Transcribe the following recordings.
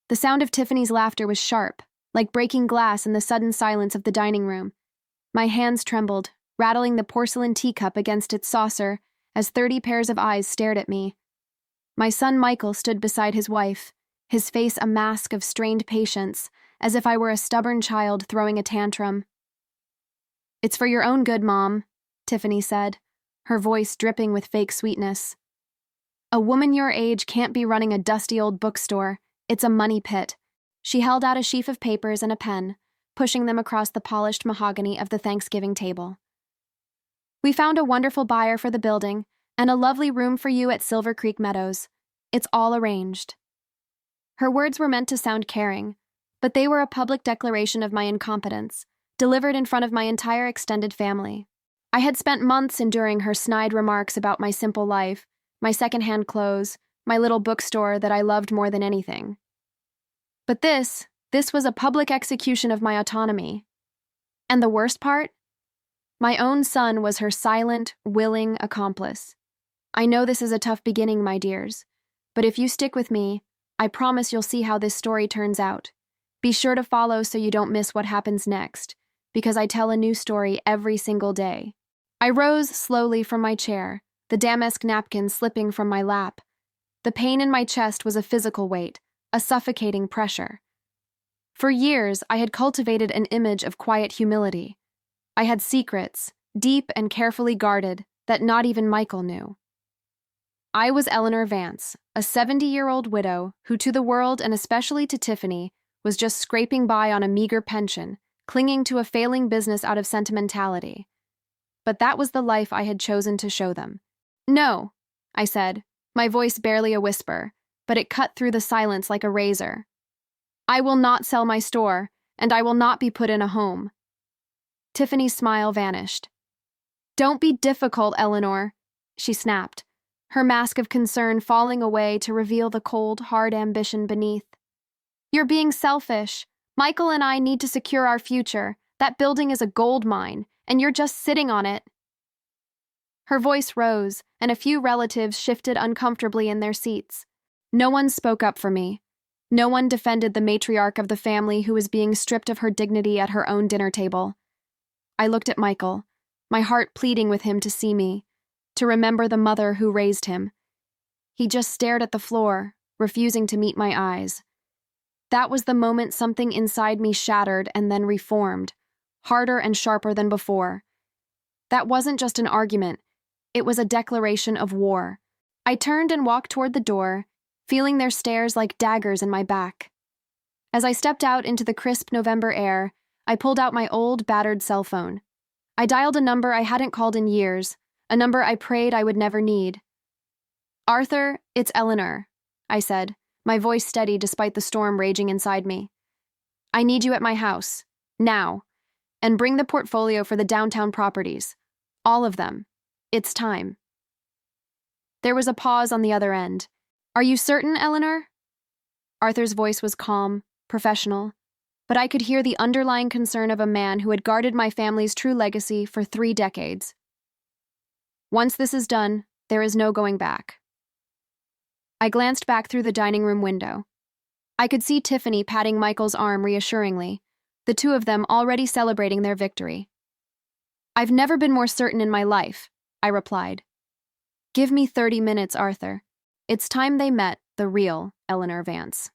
The sound of Tiffany's laughter was sharp, like breaking glass in the sudden silence of the dining room. My hands trembled, rattling the porcelain teacup against its saucer as 30 pairs of eyes stared at me. My son Michael stood beside his wife, his face a mask of strained patience, as if I were a stubborn child throwing a tantrum. "It's for your own good, Mom," Tiffany said, her voice dripping with fake sweetness. "A woman your age can't be running a dusty old bookstore. It's a money pit." She held out a sheaf of papers and a pen, pushing them across the polished mahogany of the Thanksgiving table. "We found a wonderful buyer for the building, and a lovely room for you at Silver Creek Meadows. It's all arranged." Her words were meant to sound caring, but they were a public declaration of my incompetence, delivered in front of my entire extended family. I had spent months enduring her snide remarks about my simple life, my secondhand clothes, my little bookstore that I loved more than anything. But this was a public execution of my autonomy. And the worst part? My own son was her silent, willing accomplice. I know this is a tough beginning, my dears, but if you stick with me, I promise you'll see how this story turns out. Be sure to follow so you don't miss what happens next, because I tell a new story every single day. I rose slowly from my chair, the damask napkin slipping from my lap. The pain in my chest was a physical weight, a suffocating pressure. For years, I had cultivated an image of quiet humility. I had secrets, deep and carefully guarded, that not even Michael knew. I was Eleanor Vance, a 70-year-old widow who to the world and especially to Tiffany was just scraping by on a meager pension, clinging to a failing business out of sentimentality. But that was the life I had chosen to show them. "No," I said, my voice barely a whisper, but it cut through the silence like a razor. "I will not sell my store, and I will not be put in a home." Tiffany's smile vanished. "Don't be difficult, Eleanor," she snapped, her mask of concern falling away to reveal the cold, hard ambition beneath. "You're being selfish. Michael and I need to secure our future. That building is a gold mine, and you're just sitting on it." Her voice rose, and a few relatives shifted uncomfortably in their seats. No one spoke up for me. No one defended the matriarch of the family who was being stripped of her dignity at her own dinner table. I looked at Michael, my heart pleading with him to see me, to remember the mother who raised him. He just stared at the floor, refusing to meet my eyes. That was the moment something inside me shattered and then reformed, harder and sharper than before. That wasn't just an argument, it was a declaration of war. I turned and walked toward the door, feeling their stares like daggers in my back. As I stepped out into the crisp November air, I pulled out my old, battered cell phone. I dialed a number I hadn't called in years, a number I prayed I would never need. "Arthur, it's Eleanor," I said, my voice steady despite the storm raging inside me. "I need you at my house, now, and bring the portfolio for the downtown properties. All of them. It's time." There was a pause on the other end. "Are you certain, Eleanor?" Arthur's voice was calm, professional, but I could hear the underlying concern of a man who had guarded my family's true legacy for 3 decades. "Once this is done, there is no going back." I glanced back through the dining room window. I could see Tiffany patting Michael's arm reassuringly, the two of them already celebrating their victory. "I've never been more certain in my life," I replied. "Give me 30 minutes, Arthur. It's time they met the real Eleanor Vance."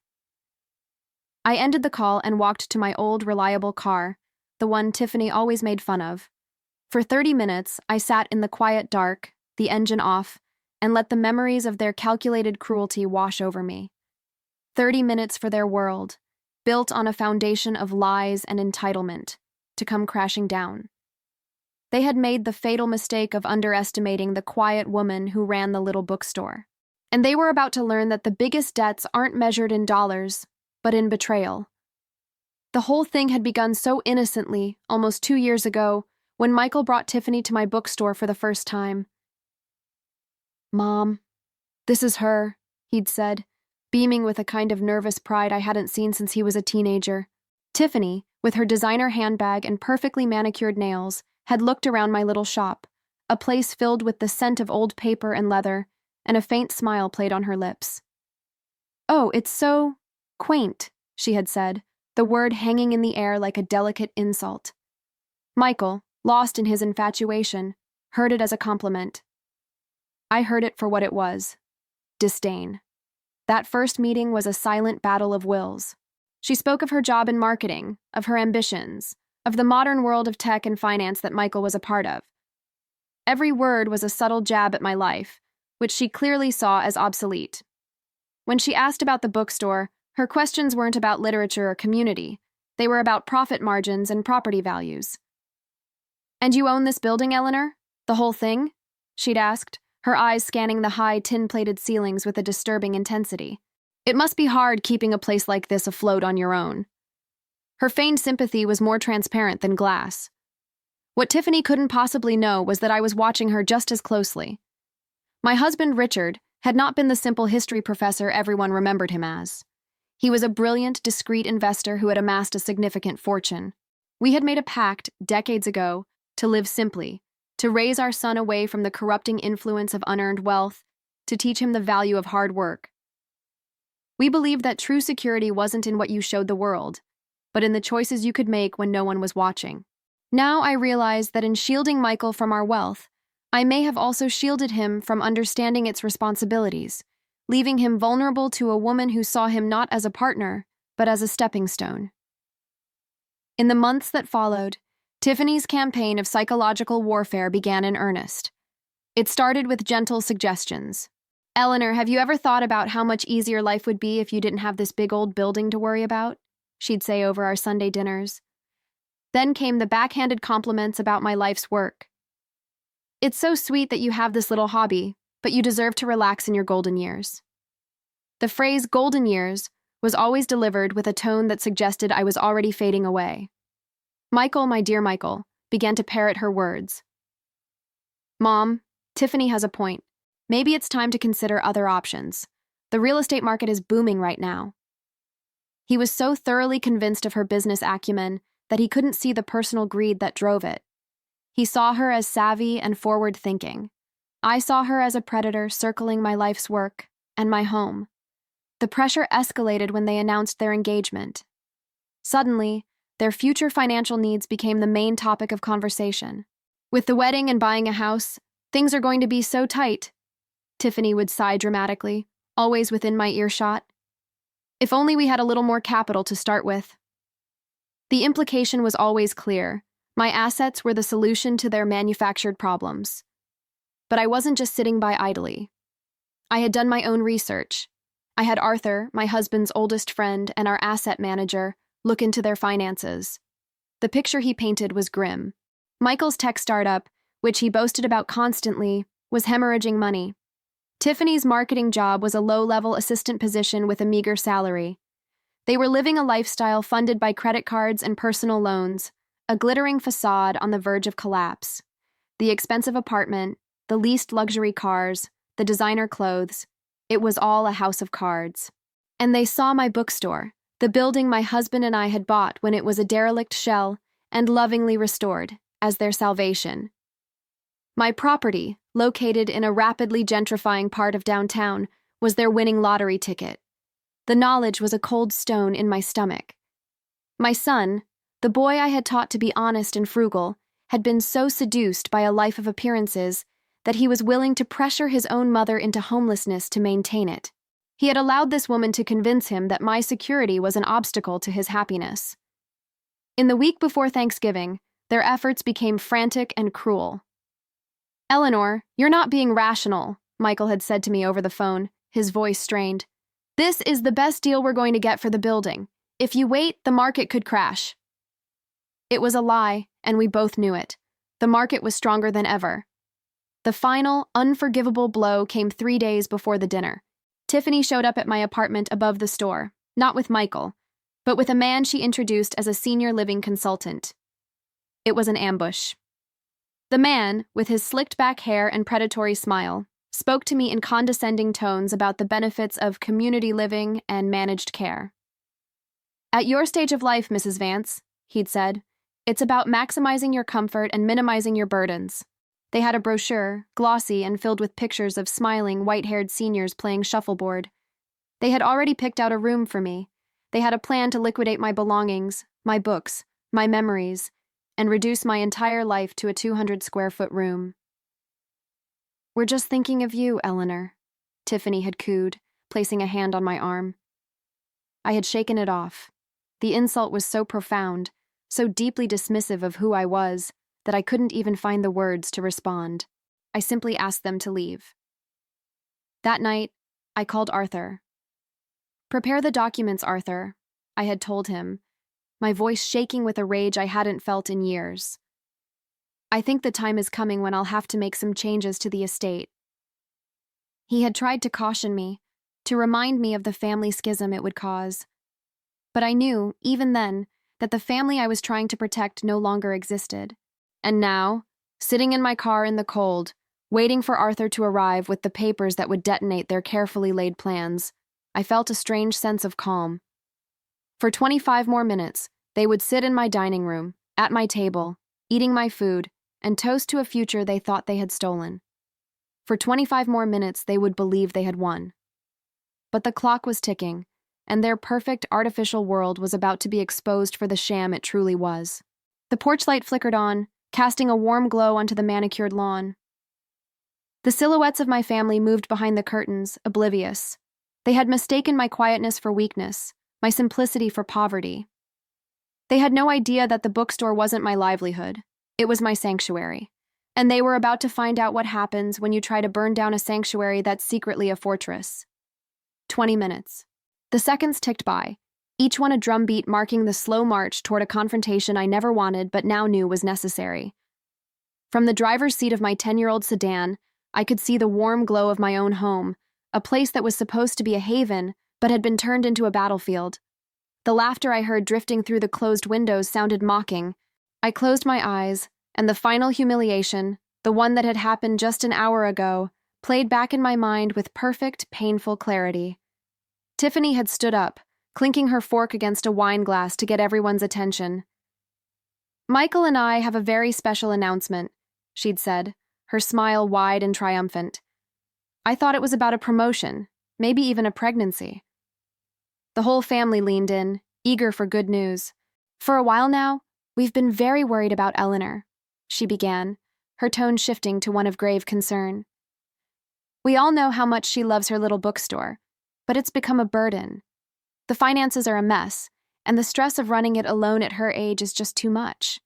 I ended the call and walked to my old, reliable car, the one Tiffany always made fun of. For 30 minutes, I sat in the quiet dark, the engine off, and let the memories of their calculated cruelty wash over me. 30 minutes for their world, built on a foundation of lies and entitlement, to come crashing down. They had made the fatal mistake of underestimating the quiet woman who ran the little bookstore. And they were about to learn that the biggest debts aren't measured in dollars, but in betrayal. The whole thing had begun so innocently, almost 2 years ago, when Michael brought Tiffany to my bookstore for the first time. "Mom, this is her," he'd said, beaming with a kind of nervous pride I hadn't seen since he was a teenager. Tiffany, with her designer handbag and perfectly manicured nails, had looked around my little shop, a place filled with the scent of old paper and leather, and a faint smile played on her lips. "Oh, it's so Quaint, she had said, the word hanging in the air like a delicate insult. Michael, lost in his infatuation, heard it as a compliment. I heard it for what it was: disdain. That first meeting was a silent battle of wills. She spoke of her job in marketing, of her ambitions, of the modern world of tech and finance that Michael was a part of. Every word was a subtle jab at my life, which she clearly saw as obsolete. When she asked about the bookstore, her questions weren't about literature or community. They were about profit margins and property values. "And you own this building, Eleanor? The whole thing?" she'd asked, her eyes scanning the high, tin-plated ceilings with a disturbing intensity. "It must be hard keeping a place like this afloat on your own." Her feigned sympathy was more transparent than glass. What Tiffany couldn't possibly know was that I was watching her just as closely. My husband, Richard, had not been the simple history professor everyone remembered him as. He was a brilliant, discreet investor who had amassed a significant fortune. We had made a pact, decades ago, to live simply, to raise our son away from the corrupting influence of unearned wealth, to teach him the value of hard work. We believed that true security wasn't in what you showed the world, but in the choices you could make when no one was watching. Now I realize that in shielding Michael from our wealth, I may have also shielded him from understanding its responsibilities, leaving him vulnerable to a woman who saw him not as a partner, but as a stepping stone. In the months that followed, Tiffany's campaign of psychological warfare began in earnest. It started with gentle suggestions. "Eleanor, have you ever thought about how much easier life would be if you didn't have this big old building to worry about?" she'd say over our Sunday dinners. Then came the backhanded compliments about my life's work. "It's so sweet that you have this little hobby, but you deserve to relax in your golden years." The phrase golden years was always delivered with a tone that suggested I was already fading away. Michael, my dear Michael, began to parrot her words. "Mom, Tiffany has a point. Maybe it's time to consider other options. The real estate market is booming right now." He was so thoroughly convinced of her business acumen that he couldn't see the personal greed that drove it. He saw her as savvy and forward-thinking. I saw her as a predator circling my life's work and my home. The pressure escalated when they announced their engagement. Suddenly, their future financial needs became the main topic of conversation. "With the wedding and buying a house, things are going to be so tight," Tiffany would sigh dramatically, always within my earshot. "If only we had a little more capital to start with." The implication was always clear. My assets were the solution to their manufactured problems. But I wasn't just sitting by idly. I had done my own research. I had Arthur, my husband's oldest friend, and our asset manager, look into their finances. The picture he painted was grim. Michael's tech startup, which he boasted about constantly, was hemorrhaging money. Tiffany's marketing job was a low-level assistant position with a meager salary. They were living a lifestyle funded by credit cards and personal loans, a glittering facade on the verge of collapse. The expensive apartment, the leased luxury cars, the designer clothes, it was all a house of cards. And they saw my bookstore, the building my husband and I had bought when it was a derelict shell and lovingly restored, as their salvation. My property, located in a rapidly gentrifying part of downtown, was their winning lottery ticket. The knowledge was a cold stone in my stomach. My son, the boy I had taught to be honest and frugal, had been so seduced by a life of appearances that he was willing to pressure his own mother into homelessness to maintain it. He had allowed this woman to convince him that my security was an obstacle to his happiness. In the week before Thanksgiving, their efforts became frantic and cruel. "Eleanor, you're not being rational," Michael had said to me over the phone, his voice strained. "This is the best deal we're going to get for the building. If you wait, the market could crash." It was a lie, and we both knew it. The market was stronger than ever. The final, unforgivable blow came 3 days before the dinner. Tiffany showed up at my apartment above the store, not with Michael, but with a man she introduced as a senior living consultant. It was an ambush. The man, with his slicked-back hair and predatory smile, spoke to me in condescending tones about the benefits of community living and managed care. "At your stage of life, Mrs. Vance," he'd said, "it's about maximizing your comfort and minimizing your burdens." They had a brochure, glossy and filled with pictures of smiling, white-haired seniors playing shuffleboard. They had already picked out a room for me, They had a plan to liquidate my belongings, my books, my memories, and reduce my entire life to a 200-square-foot room. "We're just thinking of you, Eleanor," Tiffany had cooed, placing a hand on my arm. I had shaken it off. The insult was so profound, so deeply dismissive of who I was, that I couldn't even find the words to respond. I simply asked them to leave. That night, I called Arthur. "Prepare the documents, Arthur," I had told him, my voice shaking with a rage I hadn't felt in years. "I think the time is coming when I'll have to make some changes to the estate." He had tried to caution me, to remind me of the family schism it would cause. But I knew, even then, that the family I was trying to protect no longer existed. And now, sitting in my car in the cold, waiting for Arthur to arrive with the papers that would detonate their carefully laid plans, I felt a strange sense of calm. For 25 more minutes, they would sit in my dining room, at my table, eating my food, and toast to a future they thought they had stolen. For 25 more minutes, they would believe they had won. But the clock was ticking, and their perfect artificial world was about to be exposed for the sham it truly was. The porch light flickered on, casting a warm glow onto the manicured lawn. The silhouettes of my family moved behind the curtains, oblivious. They had mistaken my quietness for weakness, my simplicity for poverty. They had no idea that the bookstore wasn't my livelihood. It was my sanctuary. And they were about to find out what happens when you try to burn down a sanctuary that's secretly a fortress. 20 minutes. The seconds ticked by, each one a drumbeat marking the slow march toward a confrontation I never wanted but now knew was necessary. From the driver's seat of my 10-year-old sedan, I could see the warm glow of my own home, a place that was supposed to be a haven but had been turned into a battlefield. The laughter I heard drifting through the closed windows sounded mocking. I closed my eyes, and the final humiliation, the one that had happened just an hour ago, played back in my mind with perfect, painful clarity. Tiffany had stood up, clinking her fork against a wine glass to get everyone's attention. "Michael and I have a very special announcement," she'd said, her smile wide and triumphant. I thought it was about a promotion, maybe even a pregnancy. The whole family leaned in, eager for good news. "For a while now, we've been very worried about Eleanor," she began, her tone shifting to one of grave concern. "We all know how much she loves her little bookstore, but it's become a burden. The finances are a mess, and the stress of running it alone at her age is just too much."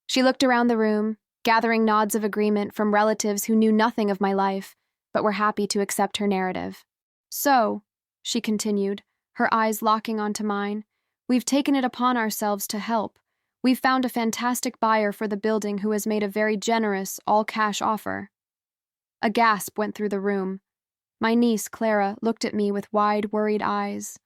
She looked around the room, gathering nods of agreement from relatives who knew nothing of my life, but were happy to accept her narrative. "So," she continued, her eyes locking onto mine, "we've taken it upon ourselves to help. We've found a fantastic buyer for the building who has made a very generous, all-cash offer." A gasp went through the room. My niece, Clara, looked at me with wide, worried eyes.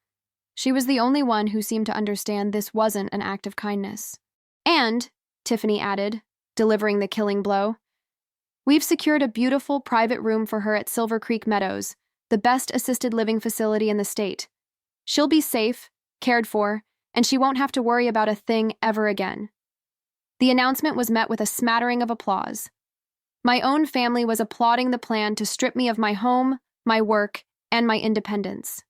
She was the only one who seemed to understand this wasn't an act of kindness. "And," Tiffany added, delivering the killing blow, "we've secured a beautiful private room for her at Silver Creek Meadows, the best assisted living facility in the state. She'll be safe, cared for, and she won't have to worry about a thing ever again." The announcement was met with a smattering of applause. My own family was applauding the plan to strip me of my home, my work, and my independence.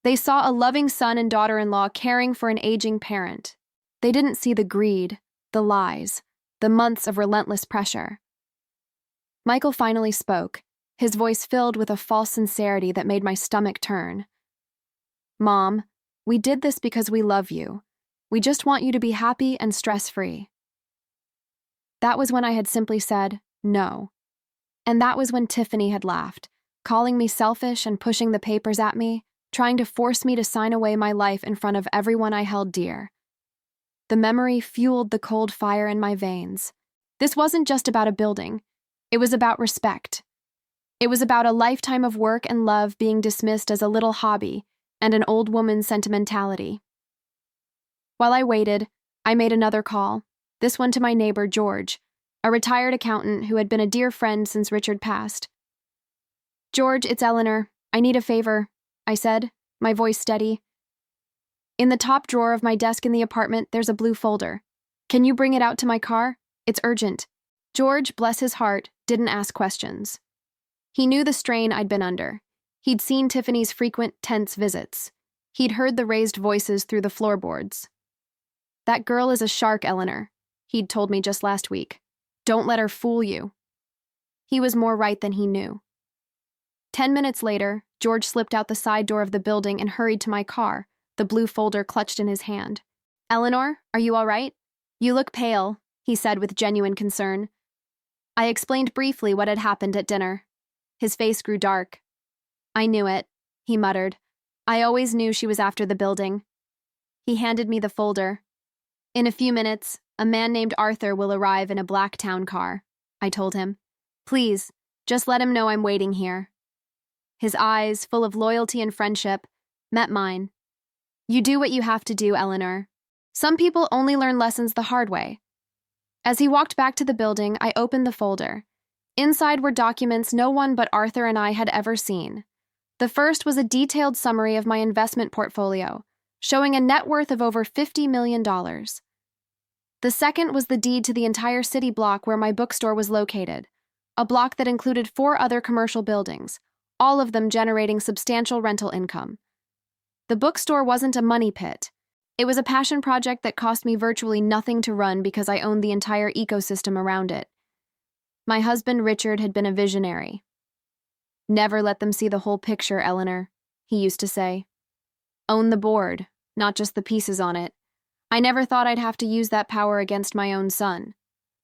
They saw a loving son and daughter-in-law caring for an aging parent. They didn't see the greed, the lies, the months of relentless pressure. Michael finally spoke, his voice filled with a false sincerity that made my stomach turn. "Mom, we did this because we love you. We just want you to be happy and stress-free." That was when I had simply said, no. And that was when Tiffany had laughed, calling me selfish and pushing the papers at me, trying to force me to sign away my life in front of everyone I held dear. The memory fueled the cold fire in my veins. This wasn't just about a building. It was about respect. It was about a lifetime of work and love being dismissed as a little hobby and an old woman's sentimentality. While I waited, I made another call, this one to my neighbor, George, a retired accountant who had been a dear friend since Richard passed. "George, it's Eleanor. I need a favor," I said, my voice steady. "In the top drawer of my desk in the apartment, there's a blue folder. Can you bring it out to my car? It's urgent." George, bless his heart, didn't ask questions. He knew the strain I'd been under. He'd seen Tiffany's frequent, tense visits. He'd heard the raised voices through the floorboards. "That girl is a shark, Eleanor," he'd told me just last week. "Don't let her fool you." He was more right than he knew. 10 minutes later, George slipped out the side door of the building and hurried to my car, the blue folder clutched in his hand. "Eleanor, are you all right? You look pale," he said with genuine concern. I explained briefly what had happened at dinner. His face grew dark. "I knew it," he muttered. "I always knew she was after the building." He handed me the folder. "In a few minutes, a man named Arthur will arrive in a black town car," I told him. "Please, just let him know I'm waiting here." His eyes, full of loyalty and friendship, met mine. "You do what you have to do, Eleanor. Some people only learn lessons the hard way." As he walked back to the building, I opened the folder. Inside were documents no one but Arthur and I had ever seen. The first was a detailed summary of my investment portfolio, showing a net worth of over $50 million. The second was the deed to the entire city block where my bookstore was located, a block that included 4 other commercial buildings, all of them generating substantial rental income. The bookstore wasn't a money pit. It was a passion project that cost me virtually nothing to run because I owned the entire ecosystem around it. My husband, Richard, had been a visionary. "Never let them see the whole picture, Eleanor," he used to say. "Own the board, not just the pieces on it." I never thought I'd have to use that power against my own son.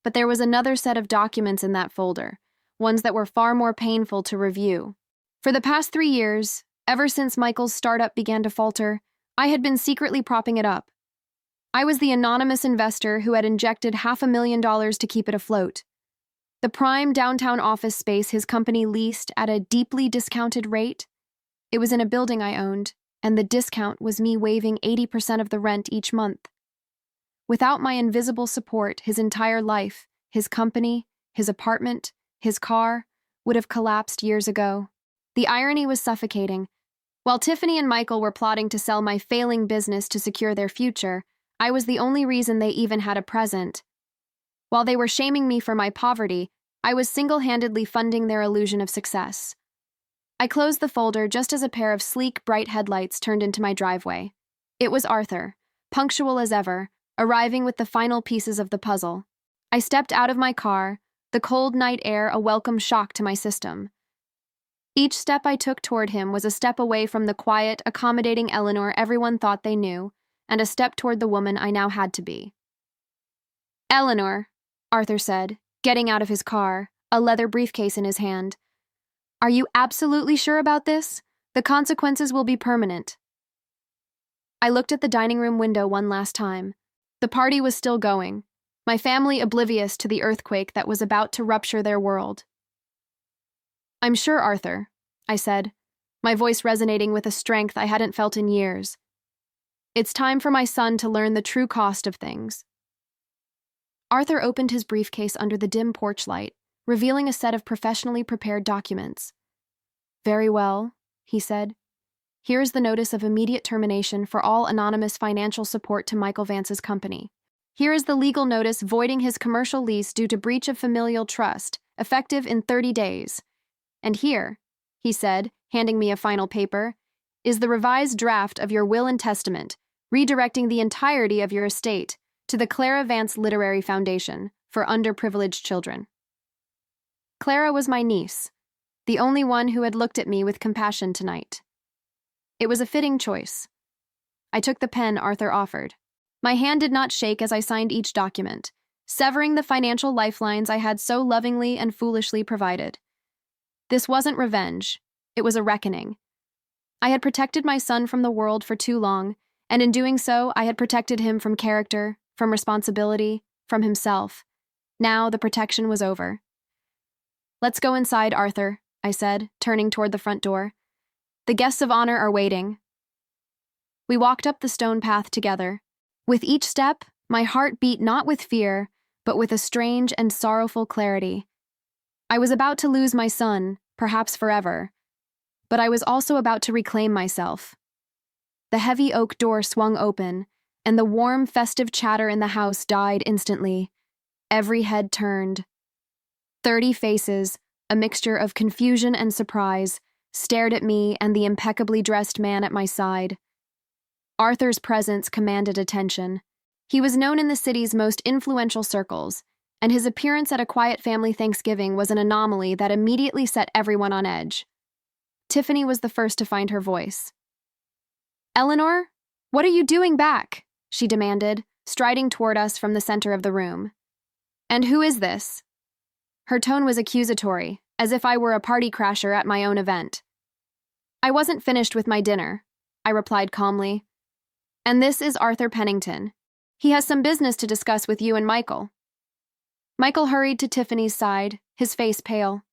But there was another set of documents in that folder, ones that were far more painful to review. For the past 3 years, ever since Michael's startup began to falter, I had been secretly propping it up. I was the anonymous investor who had injected $500,000 to keep it afloat. The prime downtown office space his company leased at a deeply discounted rate. It was in a building I owned, and the discount was me waiving 80% of the rent each month. Without my invisible support, his entire life, his company, his apartment, his car, would have collapsed years ago. The irony was suffocating. While Tiffany and Michael were plotting to sell my failing business to secure their future, I was the only reason they even had a present. While they were shaming me for my poverty, I was single-handedly funding their illusion of success. I closed the folder just as a pair of sleek, bright headlights turned into my driveway. It was Arthur, punctual as ever, arriving with the final pieces of the puzzle. I stepped out of my car, the cold night air a welcome shock to my system. Each step I took toward him was a step away from the quiet, accommodating Eleanor everyone thought they knew, and a step toward the woman I now had to be. "Eleanor," Arthur said, getting out of his car, a leather briefcase in his hand. "Are you absolutely sure about this? The consequences will be permanent." I looked at the dining room window one last time. The party was still going, my family oblivious to the earthquake that was about to rupture their world. "I'm sure, Arthur," I said, my voice resonating with a strength I hadn't felt in years. "It's time for my son to learn the true cost of things." Arthur opened his briefcase under the dim porch light, revealing a set of professionally prepared documents. "Very well," he said. "Here's the notice of immediate termination for all anonymous financial support to Michael Vance's company. Here is the legal notice voiding his commercial lease due to breach of familial trust, effective in 30 days. And here," he said, handing me a final paper, "is the revised draft of your will and testament, redirecting the entirety of your estate to the Clara Vance Literary Foundation for underprivileged children." Clara was my niece, the only one who had looked at me with compassion tonight. It was a fitting choice. I took the pen Arthur offered. My hand did not shake as I signed each document, severing the financial lifelines I had so lovingly and foolishly provided. This wasn't revenge. It was a reckoning. I had protected my son from the world for too long, and in doing so, I had protected him from character, from responsibility, from himself. Now the protection was over. "Let's go inside, Arthur," I said, turning toward the front door. "The guests of honor are waiting." We walked up the stone path together. With each step, my heart beat not with fear, but with a strange and sorrowful clarity. I was about to lose my son, perhaps forever, but I was also about to reclaim myself. The heavy oak door swung open, and the warm, festive chatter in the house died instantly. Every head turned. 30 faces, a mixture of confusion and surprise, stared at me and the impeccably dressed man at my side. Arthur's presence commanded attention. He was known in the city's most influential circles, and his appearance at a quiet family Thanksgiving was an anomaly that immediately set everyone on edge. Tiffany was the first to find her voice. "Eleanor, what are you doing back?" she demanded, striding toward us from the center of the room. "And who is this?" Her tone was accusatory, as if I were a party crasher at my own event. "I wasn't finished with my dinner," I replied calmly. "And this is Arthur Pennington. He has some business to discuss with you and Michael." Michael hurried to Tiffany's side, his face pale.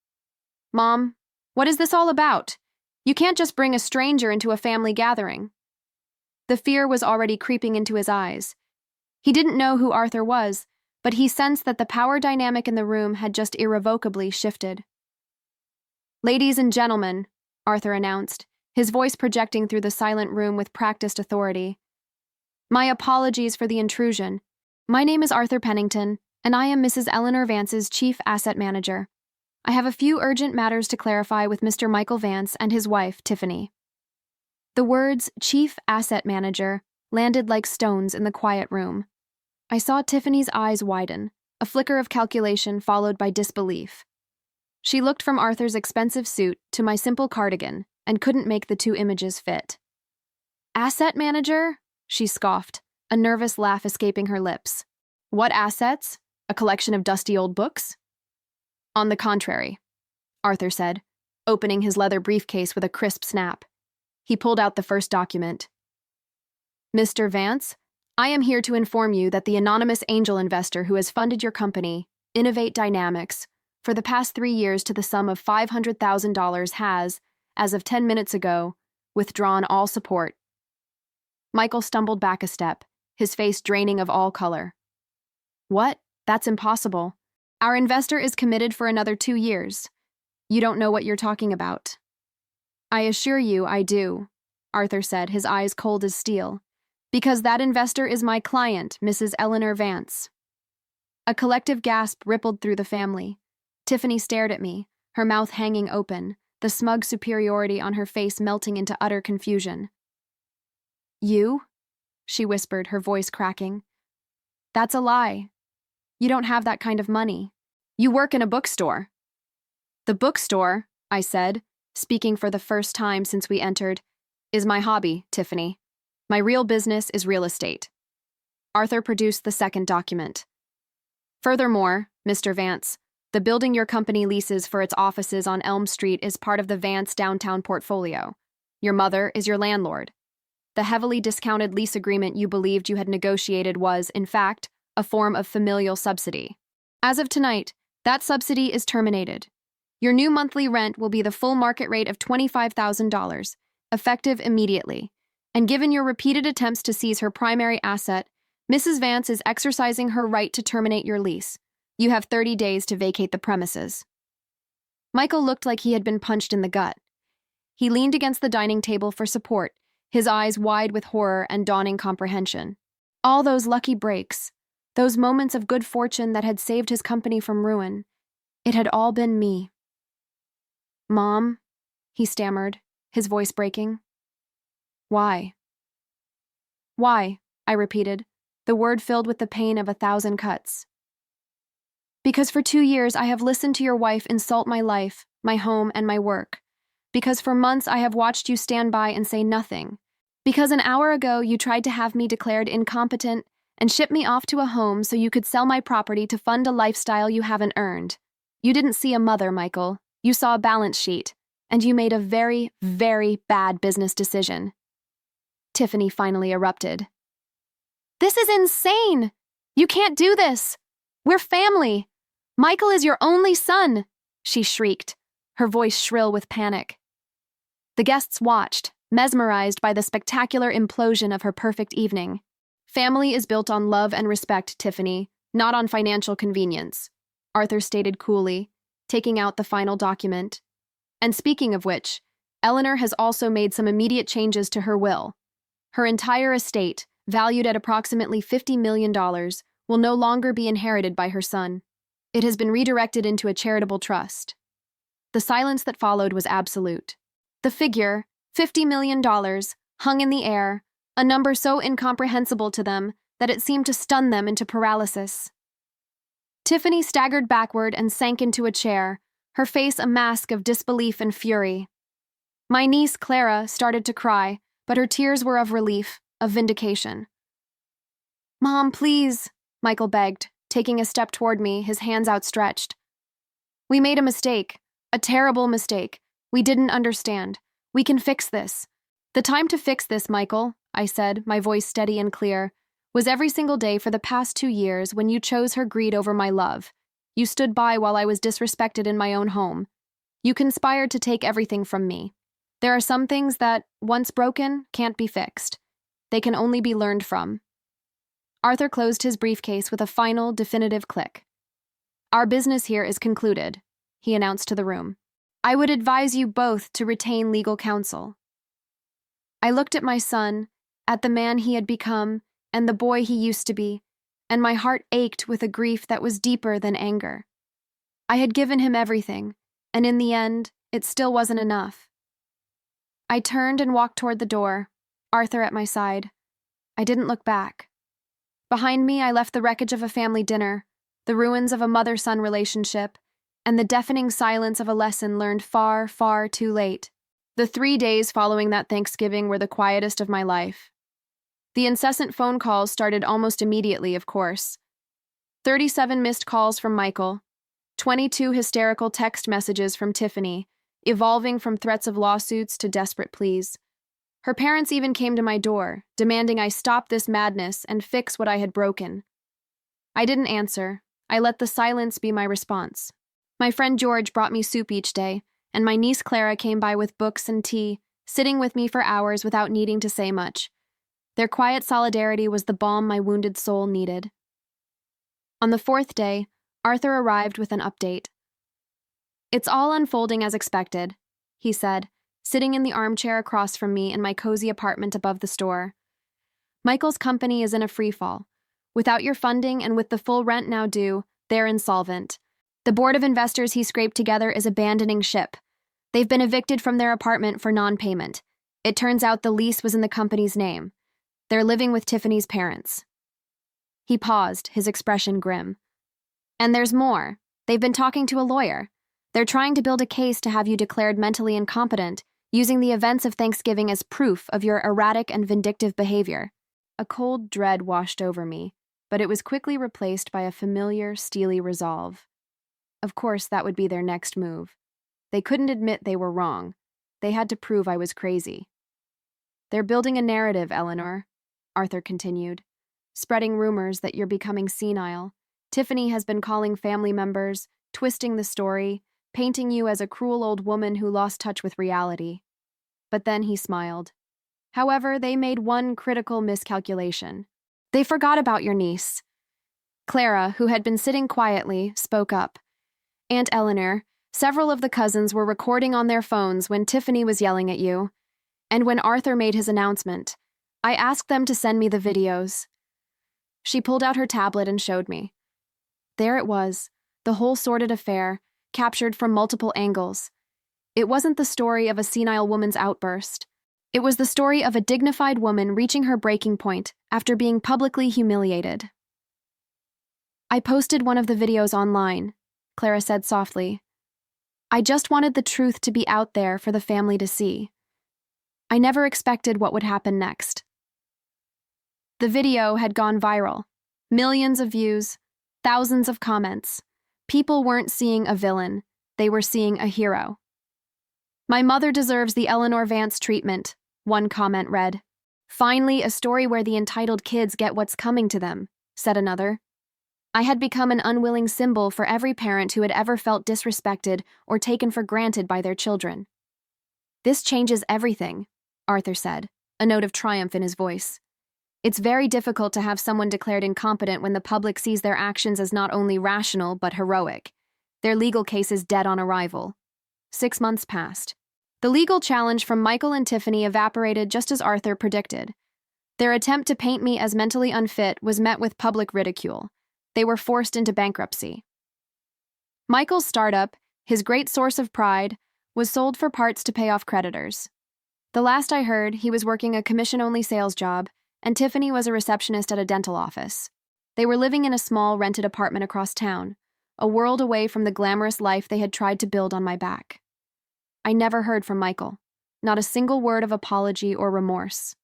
"Mom, what is this all about? You can't just bring a stranger into a family gathering." The fear was already creeping into his eyes. He didn't know who Arthur was, but he sensed that the power dynamic in the room had just irrevocably shifted. "Ladies and gentlemen," Arthur announced, his voice projecting through the silent room with practiced authority. "My apologies for the intrusion. My name is Arthur Pennington, and I am Mrs. Eleanor Vance's Chief Asset Manager. I have a few urgent matters to clarify with Mr. Michael Vance and his wife, Tiffany." The words Chief Asset Manager landed like stones in the quiet room. I saw Tiffany's eyes widen, a flicker of calculation followed by disbelief. She looked from Arthur's expensive suit to my simple cardigan and couldn't make the two images fit. "Asset manager?" she scoffed, a nervous laugh escaping her lips. "What assets? A collection of dusty old books?" "On the contrary," Arthur said, opening his leather briefcase with a crisp snap. He pulled out the first document. "Mr. Vance, I am here to inform you that the anonymous angel investor who has funded your company, Innovate Dynamics, for the past 3 years to the sum of $500,000 has, as of 10 minutes ago, withdrawn all support." Michael stumbled back a step, his face draining of all color. "What? That's impossible. Our investor is committed for another 2 years. You don't know what you're talking about." "I assure you I do," Arthur said, his eyes cold as steel. "Because that investor is my client, Mrs. Eleanor Vance." A collective gasp rippled through the family. Tiffany stared at me, her mouth hanging open, the smug superiority on her face melting into utter confusion. "You?" she whispered, her voice cracking. "That's a lie. You don't have that kind of money. You work in a bookstore." "The bookstore," I said, speaking for the first time since we entered, "is my hobby, Tiffany. My real business is real estate." Arthur produced the second document. "Furthermore, Mr. Vance, the building your company leases for its offices on Elm Street is part of the Vance downtown portfolio. Your mother is your landlord. The heavily discounted lease agreement you believed you had negotiated was, in fact, a form of familial subsidy. As of tonight, that subsidy is terminated. Your new monthly rent will be the full market rate of $25,000, effective immediately. And given your repeated attempts to seize her primary asset, Mrs. Vance is exercising her right to terminate your lease. You have 30 days to vacate the premises." Michael looked like he had been punched in the gut. He leaned against the dining table for support, his eyes wide with horror and dawning comprehension. All those lucky breaks, those moments of good fortune that had saved his company from ruin, it had all been me. "Mom," he stammered, his voice breaking. "Why?" "Why?" I repeated, the word filled with the pain of 1,000 cuts. "Because for 2 years I have listened to your wife insult my life, my home, and my work. Because for months I have watched you stand by and say nothing. Because an hour ago you tried to have me declared incompetent and ship me off to a home so you could sell my property to fund a lifestyle you haven't earned. You didn't see a mother, Michael. You saw a balance sheet, and you made a very, very bad business decision." Tiffany finally erupted. "This is insane! You can't do this! We're family! Michael is your only son!" she shrieked, her voice shrill with panic. The guests watched, mesmerized by the spectacular implosion of her perfect evening. "Family is built on love and respect, Tiffany, not on financial convenience," Arthur stated coolly, taking out the final document. "And speaking of which, Eleanor has also made some immediate changes to her will. Her entire estate, valued at approximately $50 million, will no longer be inherited by her son. It has been redirected into a charitable trust." The silence that followed was absolute. The figure, $50 million, hung in the air, a number so incomprehensible to them that it seemed to stun them into paralysis. Tiffany staggered backward and sank into a chair, her face a mask of disbelief and fury. My niece, Clara, started to cry, but her tears were of relief, of vindication. "Mom, please," Michael begged, taking a step toward me, his hands outstretched. "We made a mistake, a terrible mistake. We didn't understand. We can fix this." "The time to fix this, Michael," I said, my voice steady and clear, "was every single day for the past 2 years when you chose her greed over my love. You stood by while I was disrespected in my own home. You conspired to take everything from me. There are some things that, once broken, can't be fixed. They can only be learned from." Arthur closed his briefcase with a final, definitive click. "Our business here is concluded," he announced to the room. "I would advise you both to retain legal counsel." I looked at my son, at the man he had become, and the boy he used to be, and my heart ached with a grief that was deeper than anger. I had given him everything, and in the end, it still wasn't enough. I turned and walked toward the door, Arthur at my side. I didn't look back. Behind me, I left the wreckage of a family dinner, the ruins of a mother-son relationship, and the deafening silence of a lesson learned far, far too late. The 3 days following that Thanksgiving were the quietest of my life. The incessant phone calls started almost immediately, of course. 37 missed calls from Michael, 22 hysterical text messages from Tiffany, evolving from threats of lawsuits to desperate pleas. Her parents even came to my door, demanding I stop this madness and fix what I had broken. I didn't answer. I let the silence be my response. My friend George brought me soup each day, and my niece Clara came by with books and tea, sitting with me for hours without needing to say much. Their quiet solidarity was the balm my wounded soul needed. On the 4th day, Arthur arrived with an update. "It's all unfolding as expected," he said, sitting in the armchair across from me in my cozy apartment above the store. "Michael's company is in a freefall. Without your funding and with the full rent now due, they're insolvent. The board of investors he scraped together is abandoning ship. They've been evicted from their apartment for non-payment. It turns out the lease was in the company's name. They're living with Tiffany's parents." He paused, his expression grim. "And there's more. They've been talking to a lawyer. They're trying to build a case to have you declared mentally incompetent, using the events of Thanksgiving as proof of your erratic and vindictive behavior." A cold dread washed over me, but it was quickly replaced by a familiar, steely resolve. Of course, that would be their next move. They couldn't admit they were wrong. They had to prove I was crazy. "They're building a narrative, Eleanor," Arthur continued, "spreading rumors that you're becoming senile. Tiffany has been calling family members, twisting the story, painting you as a cruel old woman who lost touch with reality." But then he smiled. "However, they made one critical miscalculation. They forgot about your niece." Clara, who had been sitting quietly, spoke up. "Aunt Eleanor, several of the cousins were recording on their phones when Tiffany was yelling at you. And when Arthur made his announcement, I asked them to send me the videos." She pulled out her tablet and showed me. There it was, the whole sordid affair, captured from multiple angles. It wasn't the story of a senile woman's outburst. It was the story of a dignified woman reaching her breaking point after being publicly humiliated. "I posted one of the videos online," Clara said softly. "I just wanted the truth to be out there for the family to see. I never expected what would happen next." The video had gone viral. Millions of views, thousands of comments. People weren't seeing a villain, they were seeing a hero. "My mother deserves the Eleanor Vance treatment," one comment read. "Finally, a story where the entitled kids get what's coming to them," said another. I had become an unwilling symbol for every parent who had ever felt disrespected or taken for granted by their children. "This changes everything," Arthur said, a note of triumph in his voice. "It's very difficult to have someone declared incompetent when the public sees their actions as not only rational but heroic. Their legal case is dead on arrival." 6 months passed. The legal challenge from Michael and Tiffany evaporated just as Arthur predicted. Their attempt to paint me as mentally unfit was met with public ridicule. They were forced into bankruptcy. Michael's startup, his great source of pride, was sold for parts to pay off creditors. The last I heard, he was working a commission-only sales job, and Tiffany was a receptionist at a dental office. They were living in a small, rented apartment across town, a world away from the glamorous life they had tried to build on my back. I never heard from Michael, not a single word of apology or remorse.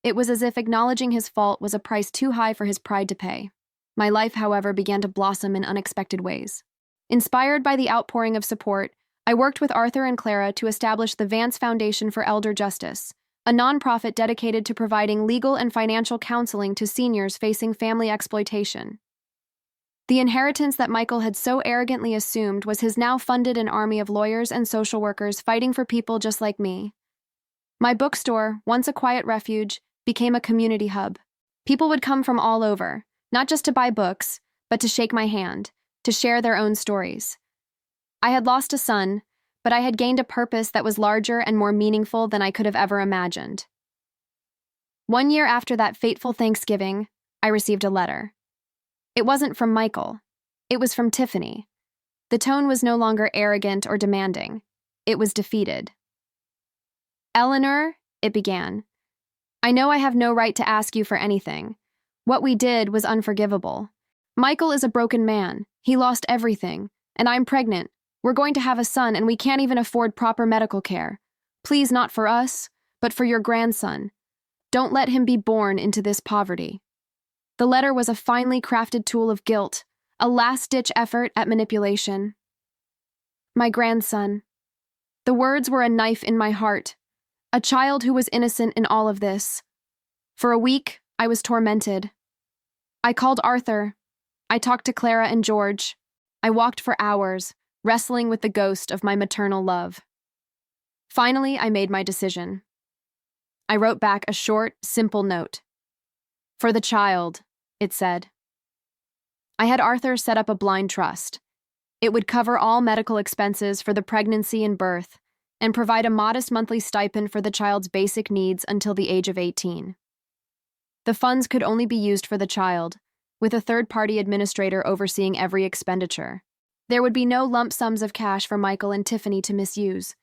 It was as if acknowledging his fault was a price too high for his pride to pay. My life, however, began to blossom in unexpected ways. Inspired by the outpouring of support, I worked with Arthur and Clara to establish the Vance Foundation for Elder Justice, a nonprofit dedicated to providing legal and financial counseling to seniors facing family exploitation. The inheritance that Michael had so arrogantly assumed was his now funded an army of lawyers and social workers fighting for people just like me. My bookstore, once a quiet refuge, became a community hub. People would come from all over, not just to buy books, but to shake my hand, to share their own stories. I had lost a son, but I had gained a purpose that was larger and more meaningful than I could have ever imagined. 1 year after that fateful Thanksgiving, I received a letter. It wasn't from Michael. It was from Tiffany. The tone was no longer arrogant or demanding. It was defeated. "Eleanor," it began, "I know I have no right to ask you for anything. What we did was unforgivable. Michael is a broken man. He lost everything. And I'm pregnant. We're going to have a son, and we can't even afford proper medical care. Please, not for us, but for your grandson. Don't let him be born into this poverty." The letter was a finely crafted tool of guilt, a last-ditch effort at manipulation. My grandson. The words were a knife in my heart, a child who was innocent in all of this. For a week, I was tormented. I called Arthur. I talked to Clara and George. I walked for hours, wrestling with the ghost of my maternal love. Finally, I made my decision. I wrote back a short, simple note. "For the child," it said. I had Arthur set up a blind trust. It would cover all medical expenses for the pregnancy and birth, and provide a modest monthly stipend for the child's basic needs until the age of 18. The funds could only be used for the child, with a third-party administrator overseeing every expenditure. There would be no lump sums of cash for Michael and Tiffany to misuse.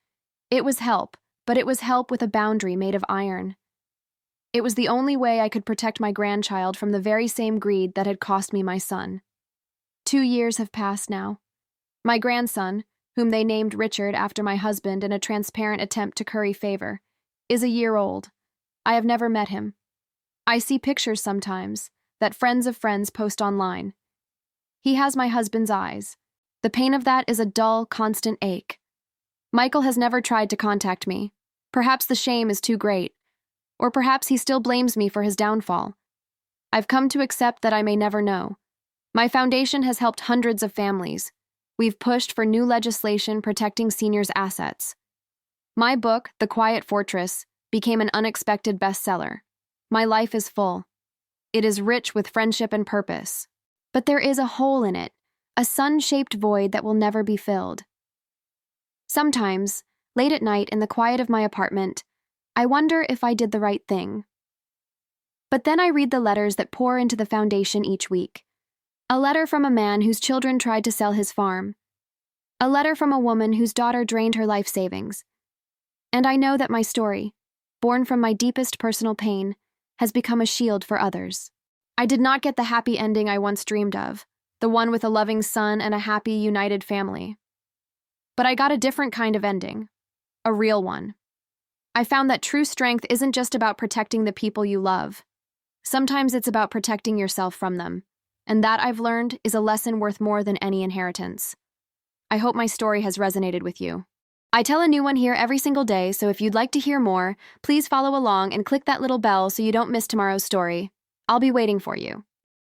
It was help, but it was help with a boundary made of iron. It was the only way I could protect my grandchild from the very same greed that had cost me my son. 2 years have passed now. My grandson, whom they named Richard after my husband in a transparent attempt to curry favor, is a year old. I have never met him. I see pictures sometimes that friends of friends post online. He has my husband's eyes. The pain of that is a dull, constant ache. Michael has never tried to contact me. Perhaps the shame is too great. Or perhaps he still blames me for his downfall. I've come to accept that I may never know. My foundation has helped hundreds of families. We've pushed for new legislation protecting seniors' assets. My book, The Quiet Fortress, became an unexpected bestseller. My life is full. It is rich with friendship and purpose. But there is a hole in it, a sun-shaped void that will never be filled. Sometimes, late at night in the quiet of my apartment, I wonder if I did the right thing. But then I read the letters that pour into the foundation each week. A letter from a man whose children tried to sell his farm. A letter from a woman whose daughter drained her life savings. And I know that my story, born from my deepest personal pain, has become a shield for others. I did not get the happy ending I once dreamed of, the one with a loving son and a happy, united family. But I got a different kind of ending, a real one. I found that true strength isn't just about protecting the people you love. Sometimes it's about protecting yourself from them. And that, I've learned, is a lesson worth more than any inheritance. I hope my story has resonated with you. I tell a new one here every single day, so if you'd like to hear more, please follow along and click that little bell so you don't miss tomorrow's story. I'll be waiting for you.